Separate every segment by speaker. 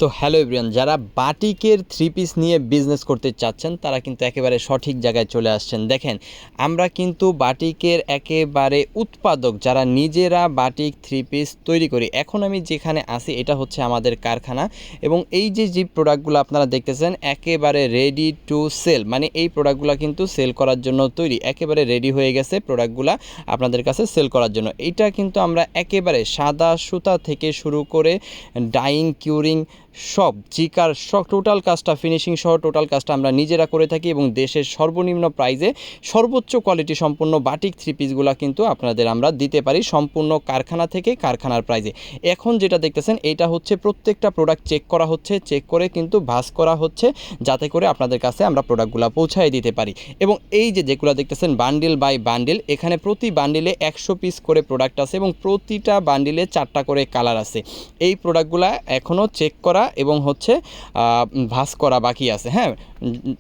Speaker 1: তো hello everyone, যারা বাটিকের থ্রি পিস নিয়ে বিজনেস করতে চাচ্ছেন তারা কিন্তু একেবারে সঠিক জায়গায় চলে আসছেন। দেখেন, আমরা কিন্তু বাটিকের একেবারে উৎপাদক, যারা নিজেরা বাটিক থ্রি পিস তৈরি করি। এখন আমি যেখানে আছি এটা হচ্ছে আমাদের কারখানা, এবং এই যে প্রোডাক্টগুলো আপনারা দেখতেছেন একেবারে রেডি টু সেল, মানে এই প্রোডাক্টগুলো কিন্তু সেল করার জন্য তৈরি, একেবারে রেডি হয়ে গেছে প্রোডাক্টগুলো আপনাদের কাছে সেল করার জন্য। এইটা কিন্তু আমরা একেবারে সাদা সুতা থেকে শুরু করে ডাইং, কিউরিং, সব জিকার সব টোটাল কাজটা, ফিনিশিং সহ টোটাল কাজটা আমরা নিজেরা করে থাকি, এবং দেশের সর্বনিম্ন প্রাইজে সর্বোচ্চ কোয়ালিটি সম্পন্ন বাটিক থ্রি পিসগুলো কিন্তু আপনাদের আমরা দিতে পারি সম্পূর্ণ কারখানা থেকে, কারখানার প্রাইজে। এখন যেটা দেখতেছেন এটা হচ্ছে প্রত্যেকটা প্রোডাক্ট চেক করা হচ্ছে, চেক করে কিন্তু ভাঁজ করা হচ্ছে, যাতে করে আপনাদের কাছে আমরা প্রোডাক্টগুলো পৌঁছায় দিতে পারি। এবং এই যেগুলো দেখতেছেন বান্ডিল বাই বান্ডিল, এখানে প্রতি বান্ডিলে 100 পিস করে প্রোডাক্ট আছে, এবং প্রতিটা বান্ডিলে 4টা করে কালার আছে। এই প্রোডাক্টগুলো এখনও চেক করা এবং হচ্ছে ভাঁজ করা বাকি আছে। হ্যাঁ,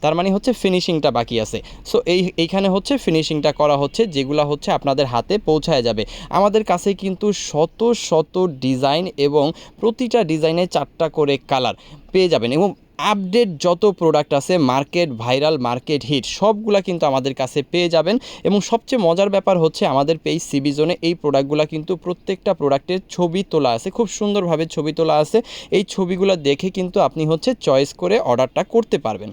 Speaker 1: তার মানে হচ্ছে ফিনিশিংটা বাকি আছে। সো এইখানে হচ্ছে ফিনিশিংটা করা হচ্ছে, যেগুলো হচ্ছে আপনাদের হাতে পৌঁছায় যাবে। আমাদের কাছে কিন্তু শত শত ডিজাইন, এবং প্রতিটা ডিজাইনে 4টা করে কালার পেয়ে যাবেন, এবং আপডেট যত প্রোডাক্ট আছে, মার্কেট ভাইরাল, মার্কেট হিট, সবগুলা কিন্তু আমাদের কাছে পেয়ে যাবেন। এবং সবচেয়ে মজার ব্যাপার হচ্ছে আমাদের পেজ সিবি জোনে এই প্রোডাক্টগুলো কিন্তু প্রত্যেকটা প্রোডাক্টের ছবি তোলা আছে, খুব সুন্দরভাবে ছবি তোলা আছে। এই ছবিগুলো দেখে কিন্তু আপনি হচ্ছে চয়েস করে অর্ডারটা করতে পারবেন।